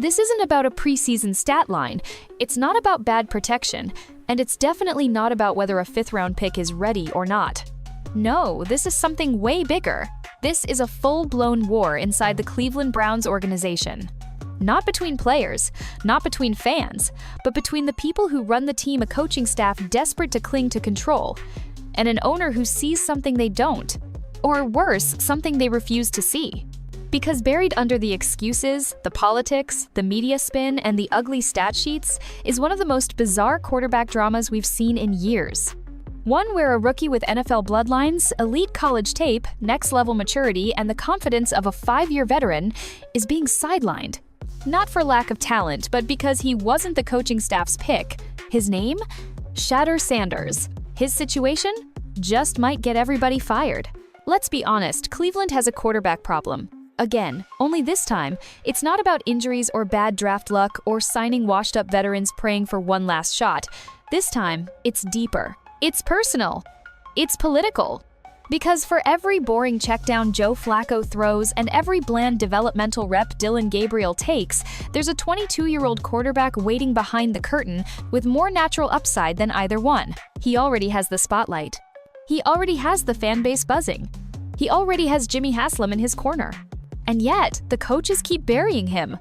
This isn't about a preseason stat line, it's not about bad protection, and it's definitely not about whether a fifth-round pick is ready or not. No, this is something way bigger. This is a full-blown war inside the Cleveland Browns organization. Not between players, not between fans, but between the people who run the team, a coaching staff desperate to cling to control, and an owner who sees something they don't, or worse, something they refuse to see. Because buried under the excuses, the politics, the media spin, and the ugly stat sheets is one of the most bizarre quarterback dramas we've seen in years. One where a rookie with NFL bloodlines, elite college tape, next-level maturity, and the confidence of a 5-year veteran is being sidelined. Not for lack of talent, but because he wasn't the coaching staff's pick. His name? Shedeur Sanders. His situation? Just might get everybody fired. Let's be honest, Cleveland has a quarterback problem. Again, only this time, it's not about injuries or bad draft luck or signing washed-up veterans praying for one last shot. This time, it's deeper. It's personal. It's political. Because for every boring checkdown Joe Flacco throws and every bland developmental rep Dillon Gabriel takes, there's a 22-year-old quarterback waiting behind the curtain with more natural upside than either one. He already has the spotlight. He already has the fan base buzzing. He already has Jimmy Haslam in his corner. And yet, the coaches keep burying him.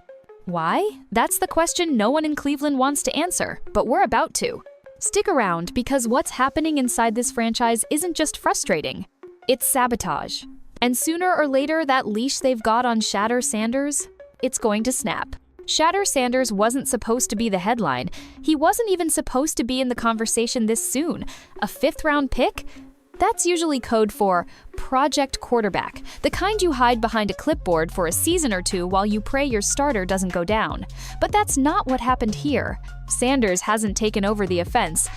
Why? That's the question no one in Cleveland wants to answer, but we're about to. Stick around, because what's happening inside this franchise isn't just frustrating. It's sabotage. And sooner or later, that leash they've got on Shedeur Sanders, it's going to snap. Shedeur Sanders wasn't supposed to be the headline. He wasn't even supposed to be in the conversation this soon. A fifth-round pick? That's usually code for project quarterback, the kind you hide behind a clipboard for a season or two while you pray your starter doesn't go down. But that's not what happened here. Sanders hasn't taken over the offense,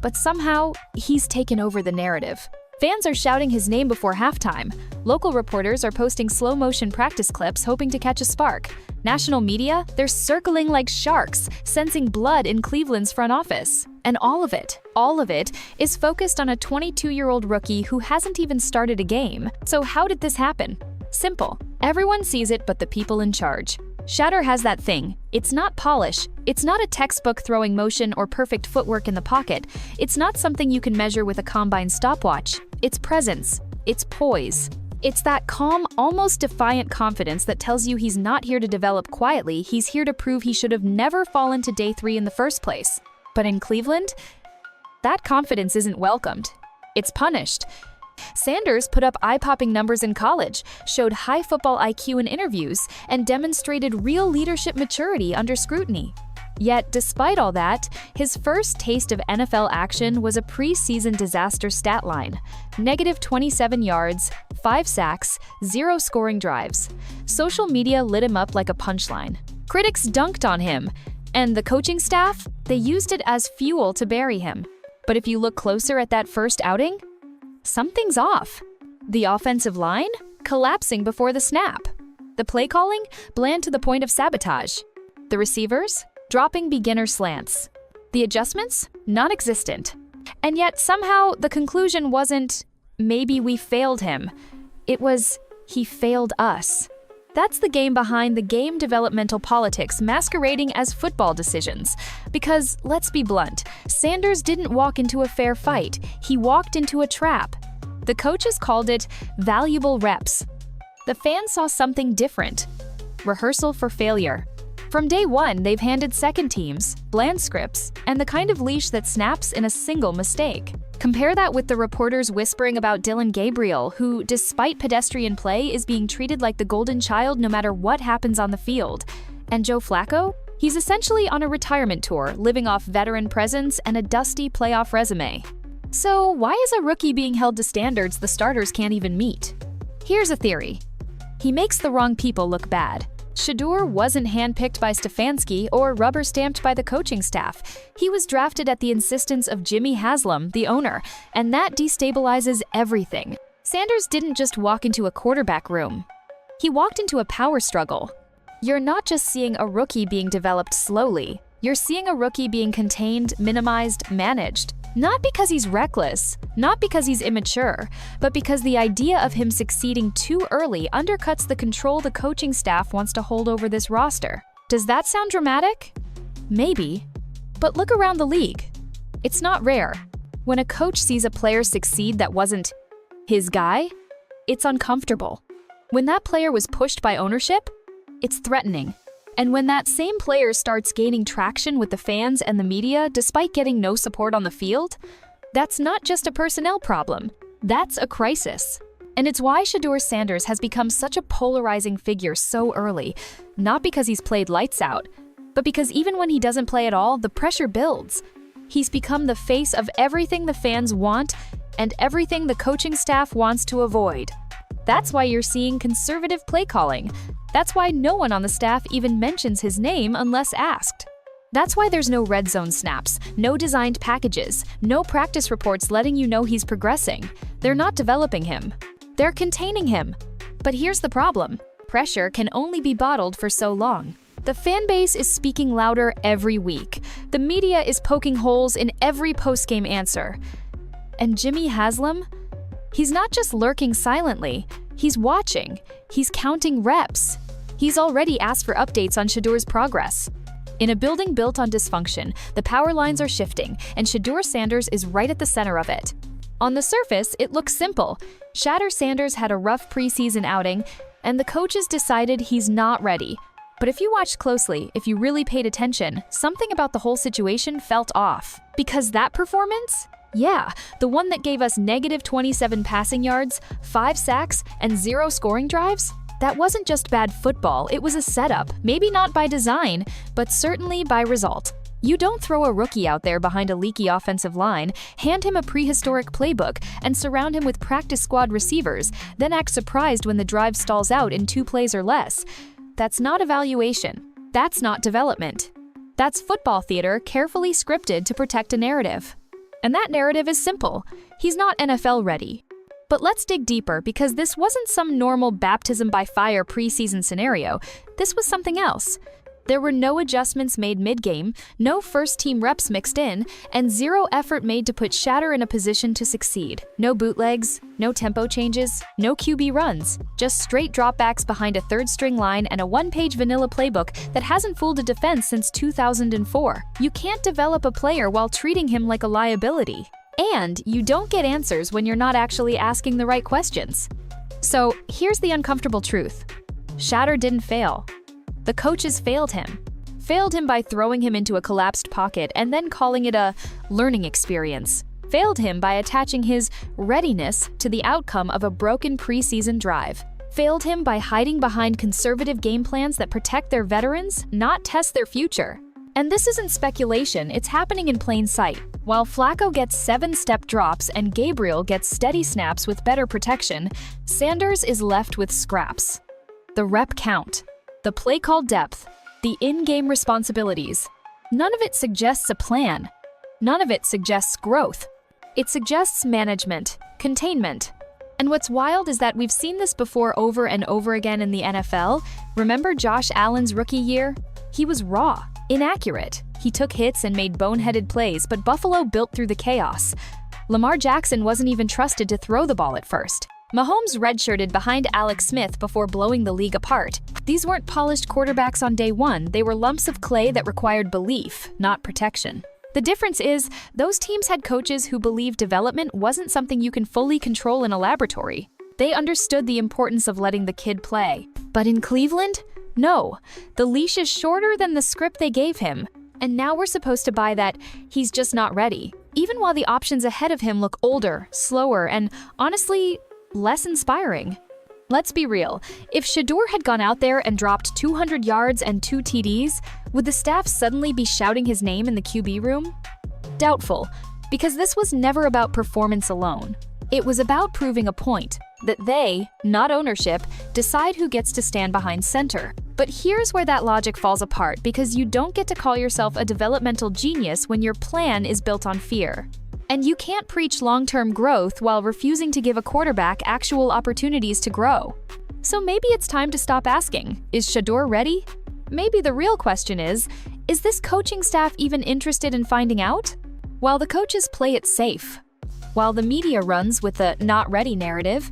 but somehow he's taken over the narrative. Fans are shouting his name before halftime. Local reporters are posting slow-motion practice clips hoping to catch a spark. National media, they're circling like sharks, sensing blood in Cleveland's front office. And all of it is focused on a 22-year-old rookie who hasn't even started a game. So how did this happen? Simple. Everyone sees it but the people in charge. Shedeur has that thing. It's not polish. It's not a textbook throwing motion or perfect footwork in the pocket. It's not something you can measure with a combine stopwatch. It's presence. It's poise. It's that calm, almost defiant confidence that tells you he's not here to develop quietly, he's here to prove he should have never fallen to day 3 in the first place. But in Cleveland, that confidence isn't welcomed. It's punished. Sanders put up eye-popping numbers in college, showed high football IQ in interviews, and demonstrated real leadership maturity under scrutiny. Yet, despite all that, his first taste of NFL action was a preseason disaster stat line. -27 yards, 5 sacks, 0 scoring drives. Social media lit him up like a punchline. Critics dunked on him, and the coaching staff, they used it as fuel to bury him. But if you look closer at that first outing, something's off. The offensive line? Collapsing before the snap. The play calling? Bland to the point of sabotage. The receivers? Dropping beginner slants. The adjustments? Non-existent. And yet somehow the conclusion wasn't, maybe we failed him. It was, he failed us. That's the game behind the game developmental politics masquerading as football decisions. Because, let's be blunt, Sanders didn't walk into a fair fight, he walked into a trap. The coaches called it valuable reps. The fans saw something different. Rehearsal for failure. From day one, they've handed second teams, bland scripts, and the kind of leash that snaps in a single mistake. Compare that with the reporters whispering about Dillon Gabriel, who, despite pedestrian play, is being treated like the golden child no matter what happens on the field. And Joe Flacco? He's essentially on a retirement tour, living off veteran presence and a dusty playoff resume. So why is a rookie being held to standards the starters can't even meet? Here's a theory. He makes the wrong people look bad. Shedeur wasn't handpicked by Stefanski or rubber-stamped by the coaching staff. He was drafted at the insistence of Jimmy Haslam, the owner, and that destabilizes everything. Sanders didn't just walk into a quarterback room. He walked into a power struggle. You're not just seeing a rookie being developed slowly. You're seeing a rookie being contained, minimized, managed. Not because he's reckless, not because he's immature, but because the idea of him succeeding too early undercuts the control the coaching staff wants to hold over this roster. Does that sound dramatic? Maybe. But look around the league. It's not rare. When a coach sees a player succeed that wasn't his guy, it's uncomfortable. When that player was pushed by ownership, it's threatening. And when that same player starts gaining traction with the fans and the media despite getting no support on the field, that's not just a personnel problem, that's a crisis. And it's why Shedeur Sanders has become such a polarizing figure so early, not because he's played lights out, but because even when he doesn't play at all, the pressure builds. He's become the face of everything the fans want and everything the coaching staff wants to avoid. That's why you're seeing conservative play calling. That's why no one on the staff even mentions his name unless asked. That's why there's no red zone snaps, no designed packages, no practice reports letting you know he's progressing. They're not developing him. They're containing him. But here's the problem. Pressure can only be bottled for so long. The fan base is speaking louder every week. The media is poking holes in every post-game answer. And Jimmy Haslam? He's not just lurking silently. He's watching. He's counting reps. He's already asked for updates on Shedeur's progress. In a building built on dysfunction, the power lines are shifting, and Shedeur Sanders is right at the center of it. On the surface, it looks simple. Shedeur Sanders had a rough preseason outing, and the coaches decided he's not ready. But if you watched closely, if you really paid attention, something about the whole situation felt off. Because that performance? Yeah, the one that gave us negative 27 passing yards, 5 sacks, and 0 scoring drives? That wasn't just bad football, it was a setup, maybe not by design, but certainly by result. You don't throw a rookie out there behind a leaky offensive line, hand him a prehistoric playbook, and surround him with practice squad receivers, then act surprised when the drive stalls out in 2 plays or less. That's not evaluation. That's not development. That's football theater carefully scripted to protect a narrative. And that narrative is simple. He's not NFL ready. But let's dig deeper, because this wasn't some normal baptism by fire preseason scenario. This was something else. There were no adjustments made mid-game, no first-team reps mixed in, and 0 effort made to put Shedeur in a position to succeed. No bootlegs, no tempo changes, no QB runs, just straight dropbacks behind a third-string line and a 1-page vanilla playbook that hasn't fooled a defense since 2004. You can't develop a player while treating him like a liability. And you don't get answers when you're not actually asking the right questions. So here's the uncomfortable truth. Shedeur didn't fail. The coaches failed him. Failed him by throwing him into a collapsed pocket and then calling it a learning experience. Failed him by attaching his readiness to the outcome of a broken preseason drive. Failed him by hiding behind conservative game plans that protect their veterans, not test their future. And this isn't speculation, it's happening in plain sight. While Flacco gets 7-step drops and Gabriel gets steady snaps with better protection, Sanders is left with scraps. The rep count, the play call depth, the in-game responsibilities. None of it suggests a plan. None of it suggests growth. It suggests management, containment. And what's wild is that we've seen this before over and over again in the NFL. Remember Josh Allen's rookie year? He was raw, inaccurate. He took hits and made boneheaded plays, but Buffalo built through the chaos. Lamar Jackson wasn't even trusted to throw the ball at first. Mahomes redshirted behind Alex Smith before blowing the league apart. These weren't polished quarterbacks on day one, they were lumps of clay that required belief, not protection. The difference is, those teams had coaches who believed development wasn't something you can fully control in a laboratory. They understood the importance of letting the kid play. But in Cleveland? No. The leash is shorter than the script they gave him. And now we're supposed to buy that he's just not ready, even while the options ahead of him look older, slower, and honestly, less inspiring. Let's be real, if Shedeur had gone out there and dropped 200 yards and 2 TDs, would the staff suddenly be shouting his name in the QB room? Doubtful, because this was never about performance alone. It was about proving a point, that they, not ownership, decide who gets to stand behind center. But here's where that logic falls apart, because you don't get to call yourself a developmental genius when your plan is built on fear. And you can't preach long-term growth while refusing to give a quarterback actual opportunities to grow. So maybe it's time to stop asking, is Shedeur ready? Maybe the real question is this coaching staff even interested in finding out? While the coaches play it safe, while the media runs with the not ready narrative,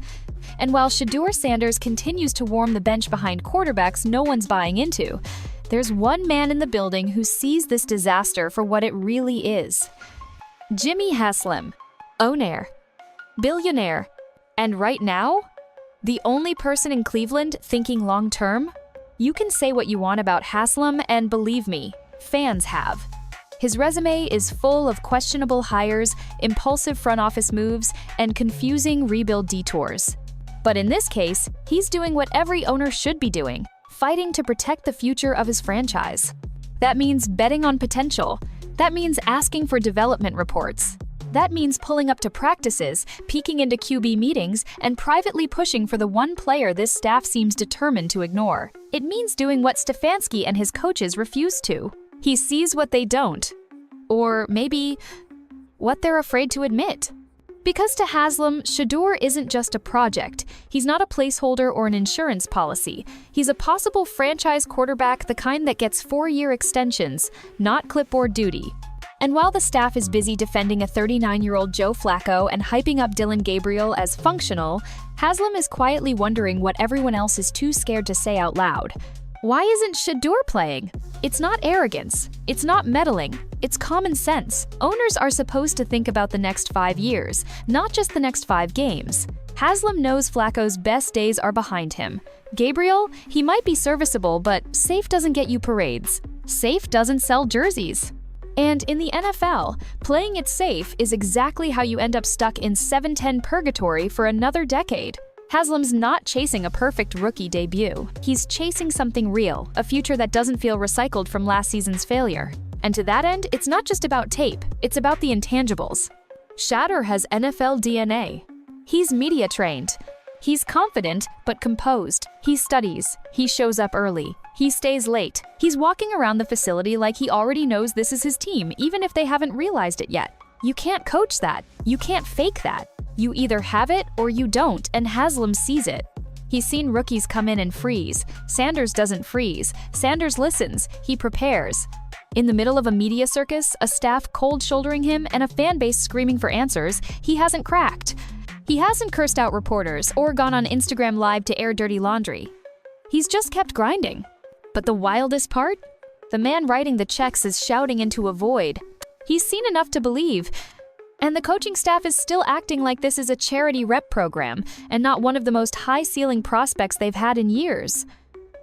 and while Shedeur Sanders continues to warm the bench behind quarterbacks no one's buying into, there's one man in the building who sees this disaster for what it really is. Jimmy Haslam, owner, billionaire, and right now, the only person in Cleveland thinking long-term? You can say what you want about Haslam, and believe me, fans have. His resume is full of questionable hires, impulsive front office moves, and confusing rebuild detours. But in this case, he's doing what every owner should be doing, fighting to protect the future of his franchise. That means betting on potential. That means asking for development reports. That means pulling up to practices, peeking into QB meetings, and privately pushing for the one player this staff seems determined to ignore. It means doing what Stefanski and his coaches refuse to. He sees what they don't. Or maybe what they're afraid to admit. Because to Haslam, Shedeur isn't just a project. He's not a placeholder or an insurance policy. He's a possible franchise quarterback, the kind that gets 4-year extensions, not clipboard duty. And while the staff is busy defending a 39-year-old Joe Flacco and hyping up Dylan Gabriel as functional, Haslam is quietly wondering what everyone else is too scared to say out loud. Why isn't Shedeur playing? It's not arrogance. It's not meddling. It's common sense. Owners are supposed to think about the next 5 years, not just the next 5 games. Haslam knows Flacco's best days are behind him. Gabriel, he might be serviceable, but safe doesn't get you parades. Safe doesn't sell jerseys. And in the NFL, playing it safe is exactly how you end up stuck in 7-10 purgatory for another decade. Haslam's not chasing a perfect rookie debut. He's chasing something real, a future that doesn't feel recycled from last season's failure. And to that end, it's not just about tape, it's about the intangibles. Shedeur has NFL DNA. He's media trained. He's confident, but composed. He studies. He shows up early. He stays late. He's walking around the facility like he already knows this is his team, even if they haven't realized it yet. You can't coach that. You can't fake that. You either have it or you don't, and Haslam sees it. He's seen rookies come in and freeze. Sanders doesn't freeze. Sanders listens. He prepares. In the middle of a media circus, a staff cold-shouldering him, and a fan base screaming for answers, he hasn't cracked. He hasn't cursed out reporters or gone on Instagram Live to air dirty laundry. He's just kept grinding. But the wildest part? The man writing the checks is shouting into a void. He's seen enough to believe. And the coaching staff is still acting like this is a charity rep program and not one of the most high-ceiling prospects they've had in years.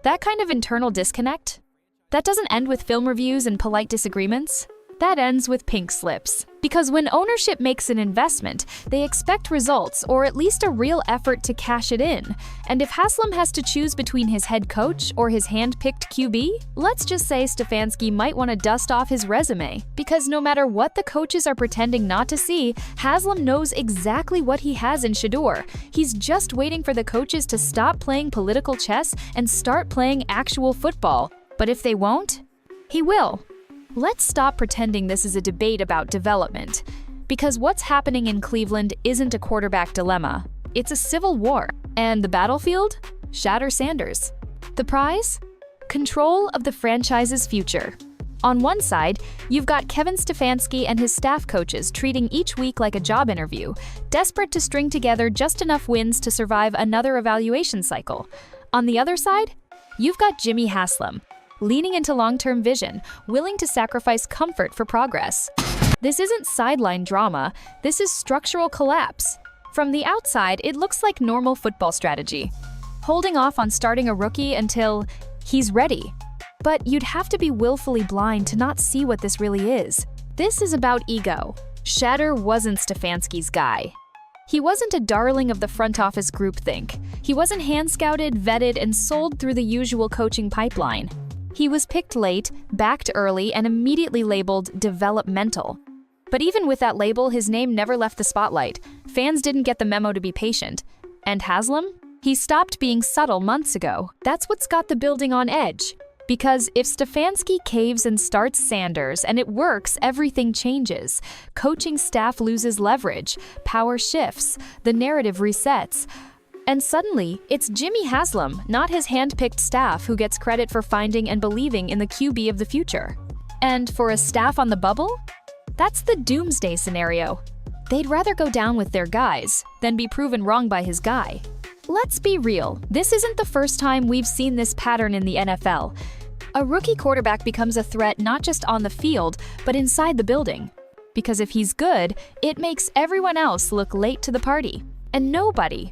That kind of internal disconnect? That doesn't end with film reviews and polite disagreements. That ends with pink slips. Because when ownership makes an investment, they expect results or at least a real effort to cash it in. And if Haslam has to choose between his head coach or his hand-picked QB, let's just say Stefanski might want to dust off his resume. Because no matter what the coaches are pretending not to see, Haslam knows exactly what he has in Shedeur. He's just waiting for the coaches to stop playing political chess and start playing actual football. But if they won't, he will. Let's stop pretending this is a debate about development, because what's happening in Cleveland isn't a quarterback dilemma. It's a civil war. And the battlefield? Shedeur Sanders. The prize? Control of the franchise's future. On one side, you've got Kevin Stefanski and his staff coaches treating each week like a job interview, desperate to string together just enough wins to survive another evaluation cycle. On the other side, you've got Jimmy Haslam, leaning into long-term vision, willing to sacrifice comfort for progress. This isn't sideline drama, this is structural collapse. From the outside, it looks like normal football strategy, holding off on starting a rookie until he's ready. But you'd have to be willfully blind to not see what this really is. This is about ego. Shedeur wasn't Stefanski's guy. He wasn't a darling of the front office groupthink. He wasn't hand-scouted, vetted, and sold through the usual coaching pipeline. He was picked late, backed early, and immediately labeled developmental. But even with that label, his name never left the spotlight. Fans didn't get the memo to be patient. And Haslam? He stopped being subtle months ago. That's what's got the building on edge. Because if Stefanski caves and starts Sanders and it works, everything changes. Coaching staff loses leverage, power shifts, the narrative resets. And suddenly, it's Jimmy Haslam, not his hand-picked staff, who gets credit for finding and believing in the QB of the future. And for a staff on the bubble? That's the doomsday scenario. They'd rather go down with their guys than be proven wrong by his guy. Let's be real, this isn't the first time we've seen this pattern in the NFL. A rookie quarterback becomes a threat not just on the field, but inside the building. Because if he's good, it makes everyone else look late to the party. And nobody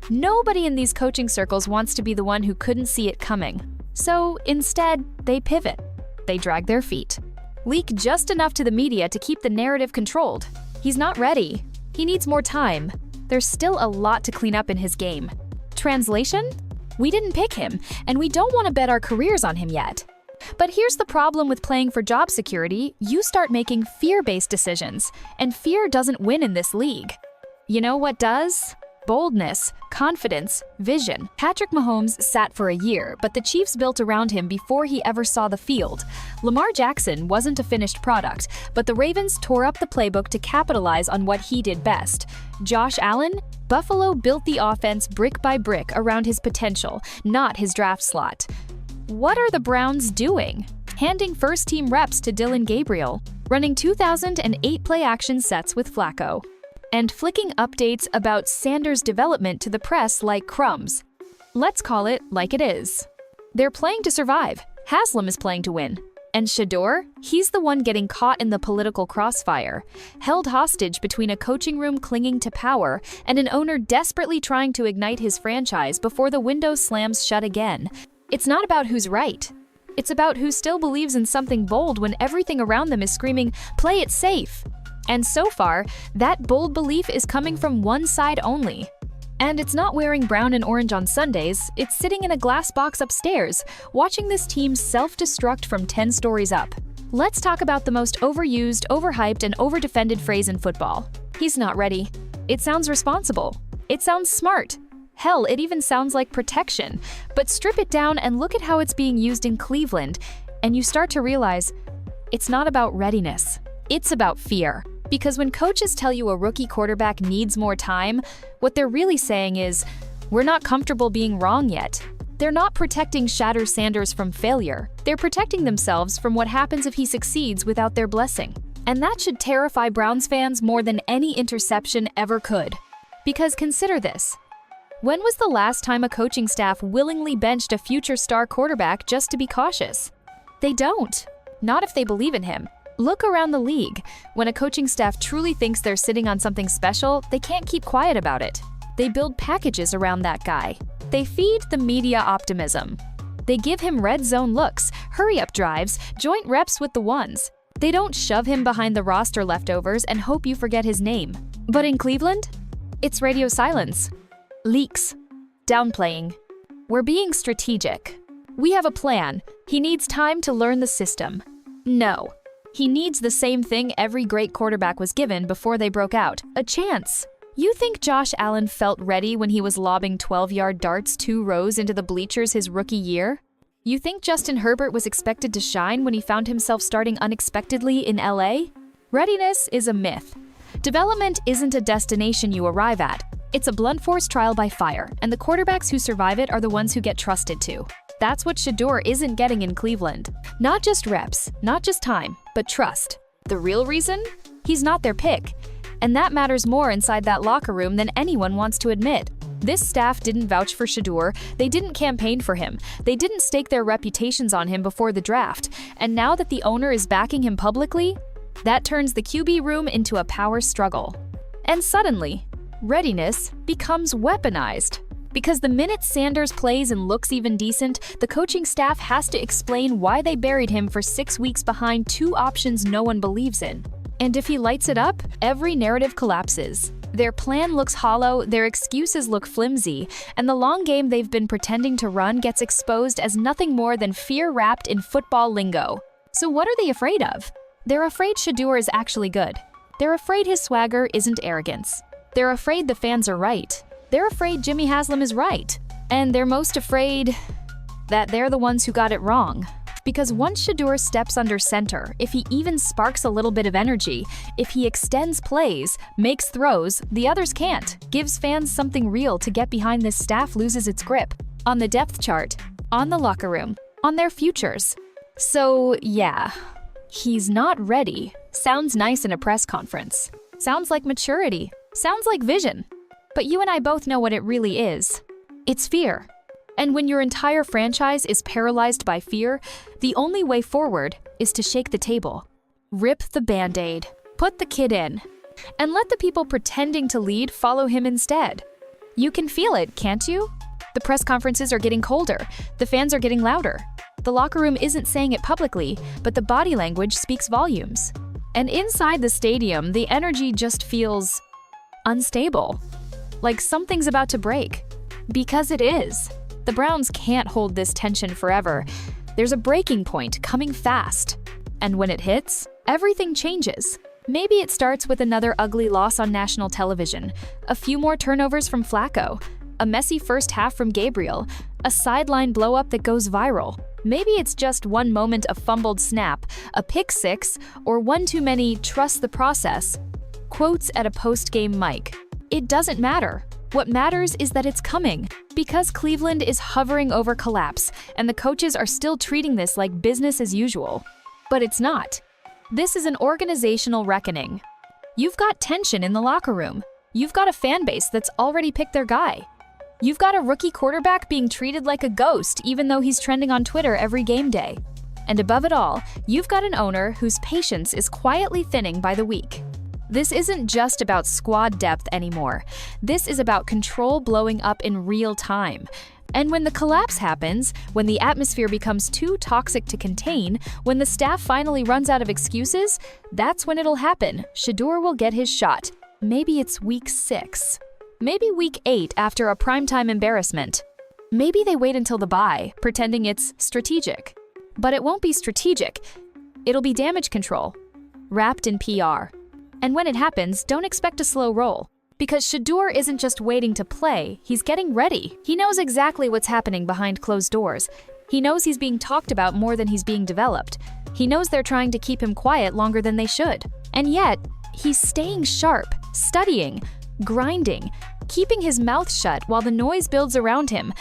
in these coaching circles wants to be the one who couldn't see it coming. So instead, they pivot. They drag their feet. Leak just enough to the media to keep the narrative controlled. He's not ready. He needs more time. There's still a lot to clean up in his game. Translation? We didn't pick him, and we don't want to bet our careers on him yet. But here's the problem with playing for job security: you start making fear-based decisions, and fear doesn't win in this league. You know what does? Boldness, confidence, vision. Patrick Mahomes sat for a year, but the Chiefs built around him before he ever saw the field. Lamar Jackson wasn't a finished product, but the Ravens tore up the playbook to capitalize on what he did best. Josh Allen? Buffalo built the offense brick by brick around his potential, not his draft slot. What are the Browns doing? Handing first-team reps to Dylan Gabriel, running 2008 play-action sets with Flacco, and flicking updates about Sanders' development to the press like crumbs. Let's call it like it is. They're playing to survive. Haslam is playing to win. And Shedeur? He's the one getting caught in the political crossfire, held hostage between a coaching room clinging to power and an owner desperately trying to ignite his franchise before the window slams shut again. It's not about who's right. It's about who still believes in something bold when everything around them is screaming, "Play it safe." And so far, that bold belief is coming from one side only. And it's not wearing brown and orange on Sundays, it's sitting in a glass box upstairs, watching this team self-destruct from 10 stories up. Let's talk about the most overused, overhyped, and overdefended phrase in football. He's not ready. It sounds responsible. It sounds smart. Hell, it even sounds like protection. But strip it down and look at how it's being used in Cleveland, and you start to realize it's not about readiness. It's about fear. Because when coaches tell you a rookie quarterback needs more time, what they're really saying is, we're not comfortable being wrong yet. They're not protecting Shedeur Sanders from failure. They're protecting themselves from what happens if he succeeds without their blessing. And that should terrify Browns fans more than any interception ever could. Because consider this. When was the last time a coaching staff willingly benched a future star quarterback just to be cautious? They don't. Not if they believe in him. Look around the league. When a coaching staff truly thinks they're sitting on something special, they can't keep quiet about it. They build packages around that guy. They feed the media optimism. They give him red zone looks, hurry-up drives, joint reps with the ones. They don't shove him behind the roster leftovers and hope you forget his name. But in Cleveland, it's radio silence, leaks, downplaying. We're being strategic. We have a plan. He needs time to learn the system. No. He needs the same thing every great quarterback was given before they broke out, a chance. You think Josh Allen felt ready when he was lobbing 12-yard darts 2 rows into the bleachers his rookie year? You think Justin Herbert was expected to shine when he found himself starting unexpectedly in LA? Readiness is a myth. Development isn't a destination you arrive at. It's a blunt force trial by fire, and the quarterbacks who survive it are the ones who get trusted to. That's what Shedeur isn't getting in Cleveland. Not just reps, not just time, but trust. The real reason? He's not their pick. And that matters more inside that locker room than anyone wants to admit. This staff didn't vouch for Shedeur, they didn't campaign for him, they didn't stake their reputations on him before the draft. And now that the owner is backing him publicly, that turns the QB room into a power struggle. And suddenly, readiness becomes weaponized. Because the minute Sanders plays and looks even decent, the coaching staff has to explain why they buried him for 6 weeks behind 2 options no one believes in. And if he lights it up, every narrative collapses. Their plan looks hollow, their excuses look flimsy, and the long game they've been pretending to run gets exposed as nothing more than fear wrapped in football lingo. So what are they afraid of? They're afraid Shedeur is actually good. They're afraid his swagger isn't arrogance. They're afraid the fans are right. They're afraid Jimmy Haslam is right. And they're most afraid that they're the ones who got it wrong. Because once Shedeur steps under center, if he even sparks a little bit of energy, if he extends plays, makes throws, the others can't, gives fans something real to get behind, this staff loses its grip. On the depth chart, on the locker room, on their futures. So yeah, he's not ready. Sounds nice in a press conference. Sounds like maturity. Sounds like vision. But you and I both know what it really is. It's fear. And when your entire franchise is paralyzed by fear, the only way forward is to shake the table. Rip the Band-Aid, put the kid in, and let the people pretending to lead follow him instead. You can feel it, can't you? The press conferences are getting colder, the fans are getting louder. The locker room isn't saying it publicly, but the body language speaks volumes. And inside the stadium, the energy just feels unstable. Like something's about to break. Because it is. The Browns can't hold this tension forever. There's a breaking point coming fast. And when it hits, everything changes. Maybe it starts with another ugly loss on national television, a few more turnovers from Flacco, a messy first half from Gabriel, a sideline blow-up that goes viral. Maybe it's just one moment of fumbled snap, a pick six, or one too many trust the process quotes at a post-game mic. It doesn't matter. What matters is that it's coming, because Cleveland is hovering over collapse, and the coaches are still treating this like business as usual. But it's not. This is an organizational reckoning. You've got tension in the locker room. You've got a fan base that's already picked their guy. You've got a rookie quarterback being treated like a ghost even though he's trending on Twitter every game day. And above it all, you've got an owner whose patience is quietly thinning by the week. This isn't just about squad depth anymore. This is about control blowing up in real time. And when the collapse happens, when the atmosphere becomes too toxic to contain, when the staff finally runs out of excuses, that's when it'll happen. Shedeur will get his shot. Maybe it's week 6. Maybe week 8 after a primetime embarrassment. Maybe they wait until the bye, pretending it's strategic. But it won't be strategic. It'll be damage control, wrapped in PR. And when it happens, don't expect a slow roll. Because Shedeur isn't just waiting to play, he's getting ready. He knows exactly what's happening behind closed doors. He knows he's being talked about more than he's being developed. He knows they're trying to keep him quiet longer than they should. And yet, he's staying sharp, studying, grinding, keeping his mouth shut while the noise builds around him.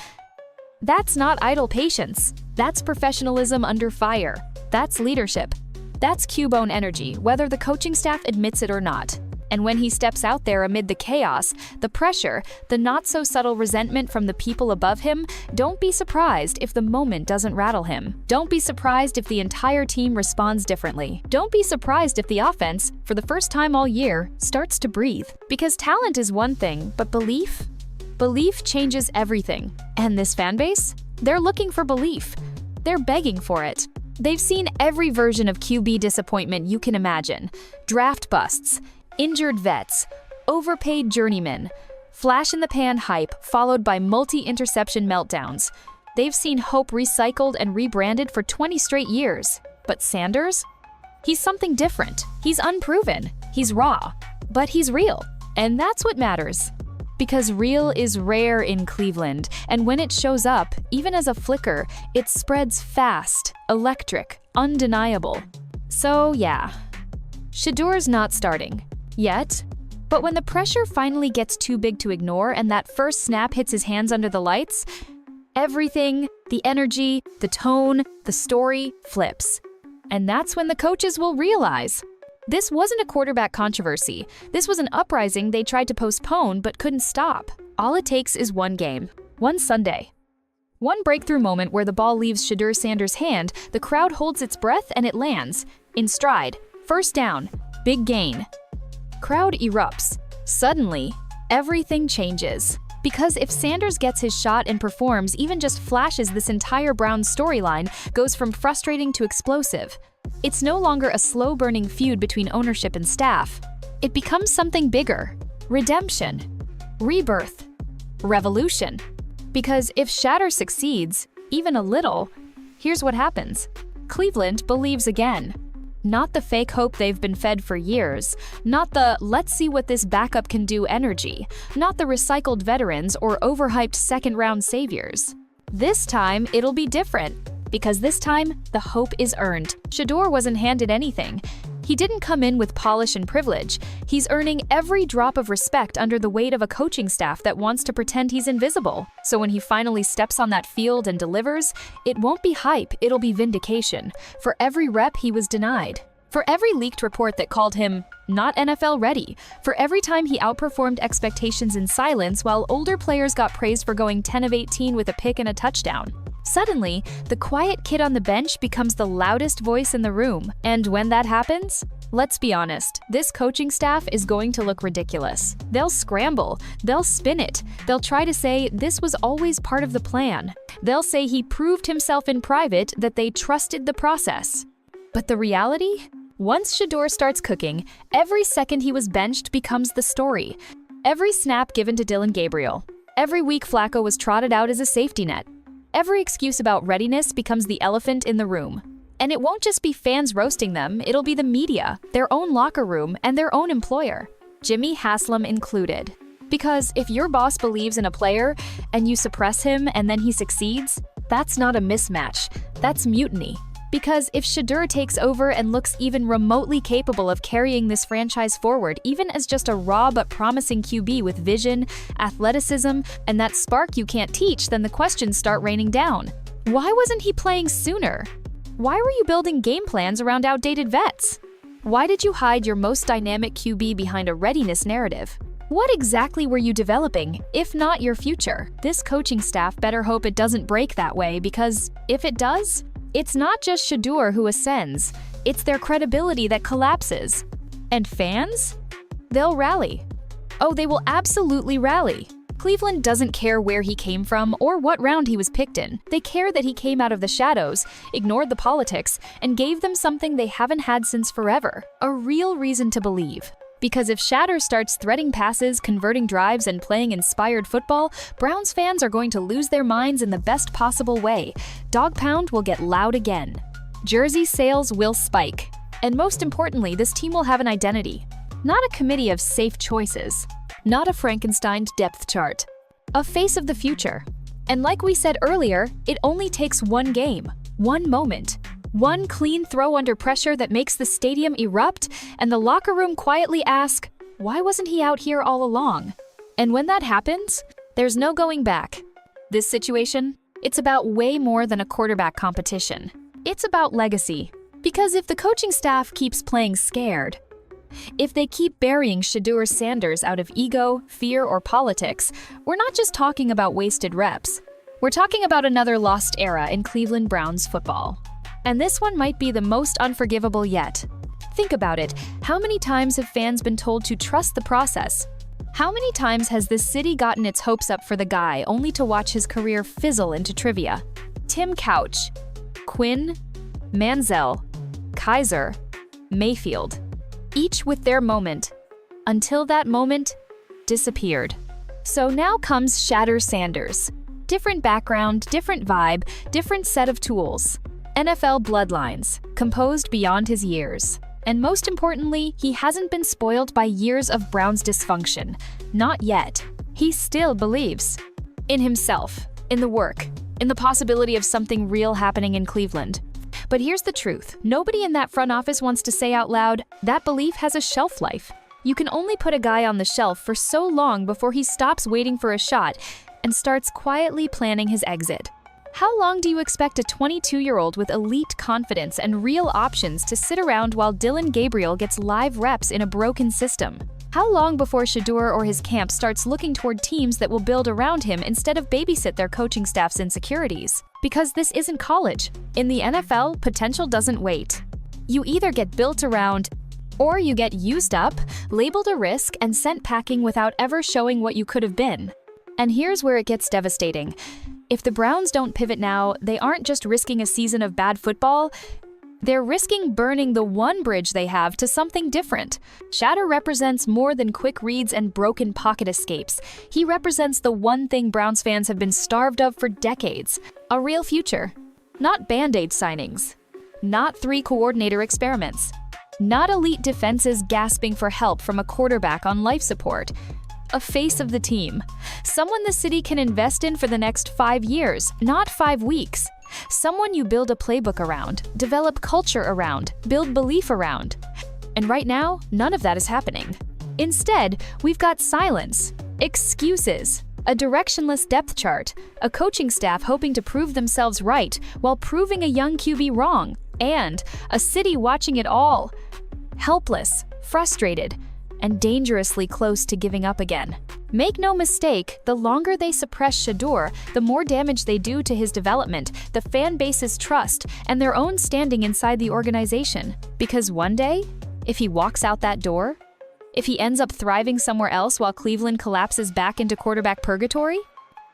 That's not idle patience. That's professionalism under fire. That's leadership. That's QB1 energy, whether the coaching staff admits it or not. And when he steps out there amid the chaos, the pressure, the not-so-subtle resentment from the people above him, don't be surprised if the moment doesn't rattle him. Don't be surprised if the entire team responds differently. Don't be surprised if the offense, for the first time all year, starts to breathe. Because talent is one thing, but belief? Belief changes everything. And this fan base? They're looking for belief. They're begging for it. They've seen every version of QB disappointment you can imagine. Draft busts, injured vets, overpaid journeymen, flash-in-the-pan hype followed by multi-interception meltdowns. They've seen hope recycled and rebranded for 20 straight years. But Sanders? He's something different. He's unproven. He's raw. But he's real. And that's what matters. Because real is rare in Cleveland, and when it shows up, even as a flicker, it spreads fast, electric, undeniable. So yeah, Shedeur's not starting. Yet. But when the pressure finally gets too big to ignore and that first snap hits his hands under the lights, everything, the energy, the tone, the story flips. And that's when the coaches will realize. This wasn't a quarterback controversy. This was an uprising they tried to postpone but couldn't stop. All it takes is one game, one Sunday. One breakthrough moment where the ball leaves Shedeur Sanders' hand, the crowd holds its breath and it lands. In stride, first down, big gain. Crowd erupts. Suddenly, everything changes. Because if Sanders gets his shot and performs, even just flashes, this entire Browns storyline goes from frustrating to explosive. It's no longer a slow-burning feud between ownership and staff. It becomes something bigger. Redemption. Rebirth. Revolution. Because if Shedeur succeeds, even a little, here's what happens. Cleveland believes again. Not the fake hope they've been fed for years, not the let's see what this backup can do energy, not the recycled veterans or overhyped second-round saviors. This time, it'll be different, because this time, the hope is earned. Shedeur wasn't handed anything. He didn't come in with polish and privilege. He's earning every drop of respect under the weight of a coaching staff that wants to pretend he's invisible. So when he finally steps on that field and delivers, it won't be hype, it'll be vindication. For every rep he was denied. For every leaked report that called him not NFL ready, for every time he outperformed expectations in silence while older players got praised for going 10 of 18 with a pick and a touchdown. Suddenly, the quiet kid on the bench becomes the loudest voice in the room, and when that happens, let's be honest, this coaching staff is going to look ridiculous. They'll scramble, they'll spin it, they'll try to say this was always part of the plan. They'll say he proved himself in private, that they trusted the process. But the reality? Once Shedeur starts cooking, every second he was benched becomes the story. Every snap given to Dillon Gabriel. Every week Flacco was trotted out as a safety net. Every excuse about readiness becomes the elephant in the room. And it won't just be fans roasting them, it'll be the media, their own locker room, and their own employer, Jimmy Haslam included. Because if your boss believes in a player, and you suppress him and then he succeeds, that's not a mismatch, that's mutiny. Because if Shedeur takes over and looks even remotely capable of carrying this franchise forward, even as just a raw but promising QB with vision, athleticism, and that spark you can't teach, then the questions start raining down. Why wasn't he playing sooner? Why were you building game plans around outdated vets? Why did you hide your most dynamic QB behind a readiness narrative? What exactly were you developing, if not your future? This coaching staff better hope it doesn't break that way, because if it does, it's not just Shedeur who ascends, it's their credibility that collapses. And fans? They'll rally. Oh, they will absolutely rally. Cleveland doesn't care where he came from or what round he was picked in. They care that he came out of the shadows, ignored the politics, and gave them something they haven't had since forever, a real reason to believe. Because if Shedeur starts threading passes, converting drives, and playing inspired football, Browns fans are going to lose their minds in the best possible way. Dog pound will get loud again. Jersey sales will spike. And most importantly, this team will have an identity. Not a committee of safe choices. Not a Frankenstein depth chart. A face of the future. And like we said earlier, it only takes one game, one moment. One clean throw under pressure that makes the stadium erupt and the locker room quietly ask, why wasn't he out here all along? And when that happens, there's no going back. This situation, it's about way more than a quarterback competition. It's about legacy. Because if the coaching staff keeps playing scared, if they keep burying Shedeur Sanders out of ego, fear, or politics, we're not just talking about wasted reps. We're talking about another lost era in Cleveland Browns football. And this one might be the most unforgivable yet. Think about it. How many times have fans been told to trust the process? How many times has this city gotten its hopes up for the guy only to watch his career fizzle into trivia? Tim Couch, Quinn, Manziel, Kaiser, Mayfield. Each with their moment. Until that moment disappeared. So now comes Shedeur Sanders. Different background, different vibe, different set of tools. NFL bloodlines, composed beyond his years. And most importantly, he hasn't been spoiled by years of Browns dysfunction. Not yet. He still believes. In himself, in the work, in the possibility of something real happening in Cleveland. But here's the truth. Nobody in that front office wants to say out loud, that belief has a shelf life. You can only put a guy on the shelf for so long before he stops waiting for a shot and starts quietly planning his exit. How long do you expect a 22-year-old with elite confidence and real options to sit around while Dillon Gabriel gets live reps in a broken system? How long before Shedeur or his camp starts looking toward teams that will build around him instead of babysit their coaching staff's insecurities? Because this isn't college. In the NFL, potential doesn't wait. You either get built around, or you get used up, labeled a risk, and sent packing without ever showing what you could have been. And here's where it gets devastating. If the Browns don't pivot now, they aren't just risking a season of bad football, they're risking burning the one bridge they have to something different. Shedeur represents more than quick reads and broken pocket escapes. He represents the one thing Browns fans have been starved of for decades, a real future. Not Band-Aid signings. Not 3 coordinator experiments. Not elite defenses gasping for help from a quarterback on life support. A face of the team. Someone the city can invest in for the next 5 years, not 5 weeks. Someone you build a playbook around, develop culture around, build belief around. And right now, none of that is happening. Instead, we've got silence, excuses, a directionless depth chart, a coaching staff hoping to prove themselves right while proving a young QB wrong, and a city watching it all. Helpless, frustrated, and dangerously close to giving up again. Make no mistake, the longer they suppress Shedeur, the more damage they do to his development, the fan base's trust, and their own standing inside the organization. Because one day, if he walks out that door, if he ends up thriving somewhere else while Cleveland collapses back into quarterback purgatory,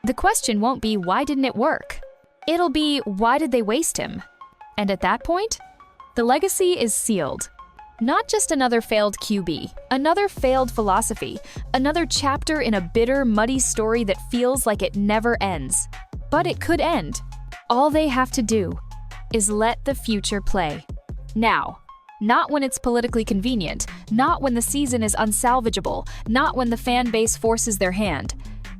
the question won't be why didn't it work? It'll be why did they waste him? And at that point, the legacy is sealed. Not just another failed QB, another failed philosophy, another chapter in a bitter, muddy story that feels like it never ends. But it could end. All they have to do is let the future play. Now. Not when it's politically convenient, not when the season is unsalvageable, not when the fan base forces their hand.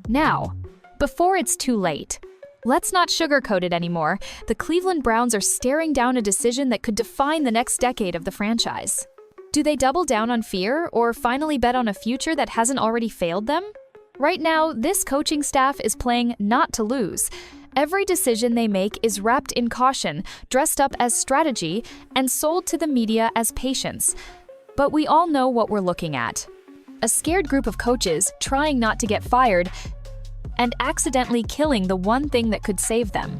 Now, before it's too late. Let's not sugarcoat it anymore. The Cleveland Browns are staring down a decision that could define the next decade of the franchise. Do they double down on fear or finally bet on a future that hasn't already failed them? Right now, this coaching staff is playing not to lose. Every decision they make is wrapped in caution, dressed up as strategy, and sold to the media as patience. But we all know what we're looking at. A scared group of coaches trying not to get fired and accidentally killing the one thing that could save them.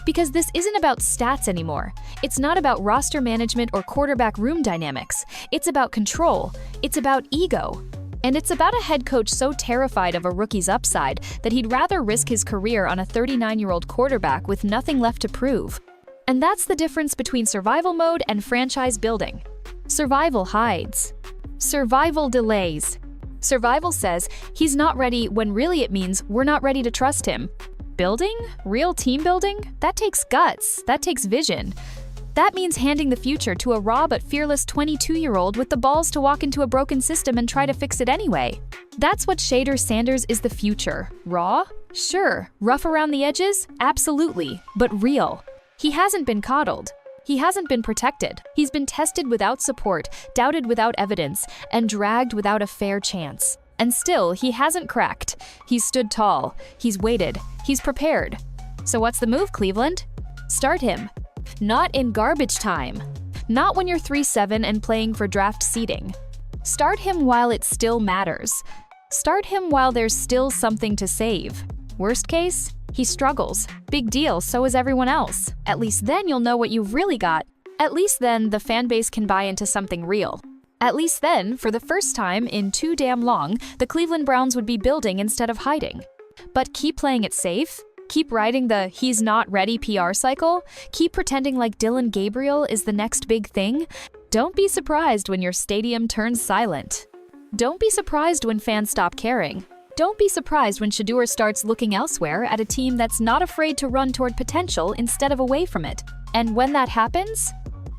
Because this isn't about stats anymore. It's not about roster management or quarterback room dynamics. It's about control. It's about ego. And it's about a head coach so terrified of a rookie's upside that he'd rather risk his career on a 39-year-old quarterback with nothing left to prove. And that's the difference between survival mode and franchise building. Survival hides. Survival delays. Survival says he's not ready when really it means we're not ready to trust him. Building? Real team building? That takes guts. That takes vision. That means handing the future to a raw but fearless 22-year-old with the balls to walk into a broken system and try to fix it anyway. That's what Shedeur Sanders is the future. Raw? Sure. Rough around the edges? Absolutely. But real. He hasn't been coddled. He hasn't been protected. He's been tested without support, doubted without evidence, and dragged without a fair chance. And still, he hasn't cracked. He's stood tall. He's waited. He's prepared. So what's the move, Cleveland? Start him. Not in garbage time. Not when you're 3-7 and playing for draft seeding. Start him while it still matters. Start him while there's still something to save. Worst case, he struggles. Big deal, so is everyone else. At least then you'll know what you've really got. At least then the fan base can buy into something real. At least then, for the first time in too damn long, the Cleveland Browns would be building instead of hiding. But keep playing it safe. Keep riding the he's not ready PR cycle. Keep pretending like Dylan Gabriel is the next big thing. Don't be surprised when your stadium turns silent. Don't be surprised when fans stop caring. Don't be surprised when Shedeur starts looking elsewhere at a team that's not afraid to run toward potential instead of away from it. And when that happens,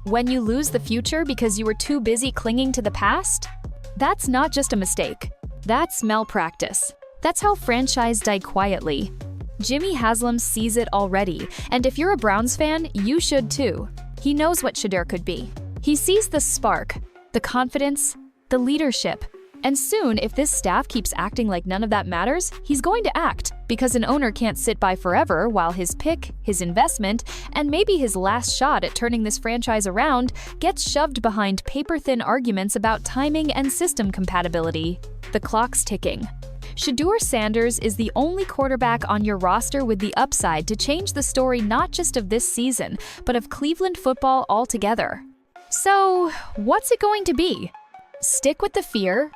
when you lose the future because you were too busy clinging to the past, that's not just a mistake. That's malpractice. That's how franchise die quietly. Jimmy Haslam sees it already, and if you're a Browns fan, you should too. He knows what Shedeur could be. He sees the spark, the confidence, the leadership. And soon, if this staff keeps acting like none of that matters, he's going to act, because an owner can't sit by forever while his pick, his investment, and maybe his last shot at turning this franchise around gets shoved behind paper-thin arguments about timing and system compatibility. The clock's ticking. Shedeur Sanders is the only quarterback on your roster with the upside to change the story not just of this season, but of Cleveland football altogether. So, what's it going to be? Stick with the fear?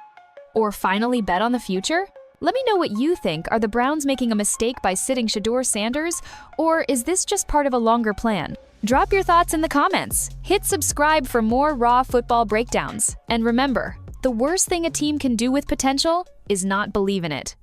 Or finally bet on the future? Let me know what you think. Are the Browns making a mistake by sitting Shedeur Sanders? Or is this just part of a longer plan? Drop your thoughts in the comments. Hit subscribe for more raw football breakdowns. And remember, the worst thing a team can do with potential is not believe in it.